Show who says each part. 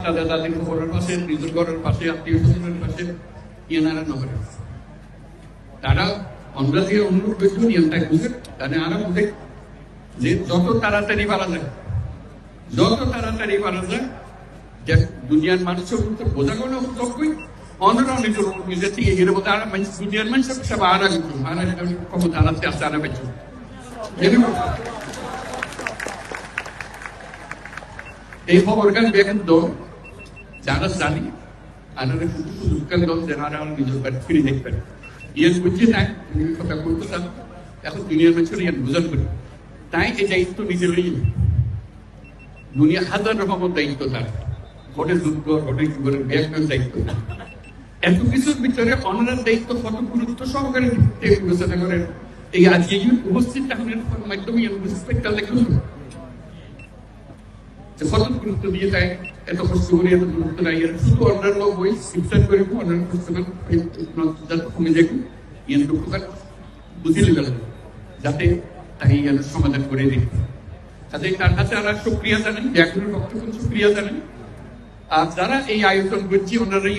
Speaker 1: দাদা দাদির খবরের পাশে, নিজের ঘরের পাশে, আত্মীয় স্বজনের পাশে ইয়ানারা নগরে তারা আমরা যে অনুরোধ করেছিল ইয়ানটাই বুঝে তাহলে আরো বুঝে যে যত তাড়াতাড়ি পারা যায় যে দুনিয়ার মানুষের বোঝা কোনো তখনই অন্যরা অনেক নিজের থেকে এর মধ্যে আর দুনিয়ার মানুষের সব আর ক্ষমতা আনাতে আসতে আনা পেয়েছিল এই খবরকার বেগেন দল যারা জানি আনারা শুধু সুযোগকার দল যারা নিজের বাড়ি ফিরে দেখবেন ইয়ান বুঝছি তাই কথা বলতেতাম এখন দুনিয়ার মানুষের ইয়ান বোঝান করি তাই এই দায়িত্ব নিজে লই দুনিয়া হাজার রকমের দায়িত্ব তার ঘটে যুদ্ধ ঘটে জীবনের ব্যাগের দায়িত্ব এত কিছুর ভিতরে অনার দায়িত্ব কত গুরুত্ব সহকারে বিবেচনা করেন এই আজকে উপস্থিত থাকার মাধ্যমে প্রত্যেকটা লেখুন কত গুরুত্ব দিয়ে যায় এত কষ্ট করে এত গুরুত্ব নাই শুধু অন্যান্য বই শিক্ষা করে অন্যান্য পুস্তকের কমে যাবে ইয়ান দুঃখকার বুঝিয়ে গেল যাতে তাই ইয়ান সমাধান করে দিই তাতে তার কাছে আমরা সুক্রিয়া জানাই ব্যাকরণের পক্ষে সুক্রিয়া জানাই আর যারা এই আয়োজন করছি ওনারা